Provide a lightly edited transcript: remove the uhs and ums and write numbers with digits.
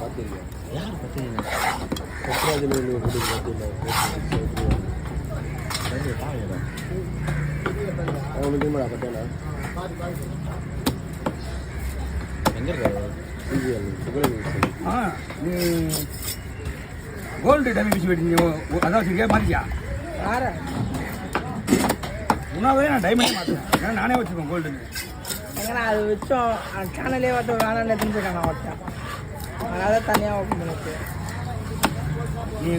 பார்த்தீங்களா? யார் பார்த்தீங்கன்னா எங்கே இருக்காரு? நீ கோல்டு டம்மி பிடிச்சி போயிட்டு அதான் சரியா மாற்றியா? உணவே நான் டைமண்டே மாற்றுவேன். ஏன்னா நானே வச்சுருக்கேன் கோல்டுன்னு. ஏன்னா அது வச்சோம் சேனலே வந்து வேணாம் தெரிஞ்சுருக்கேன் நான் ஒருத்தன். அதனால தனியாக ஓப்பன் பண்ணிட்டு நீ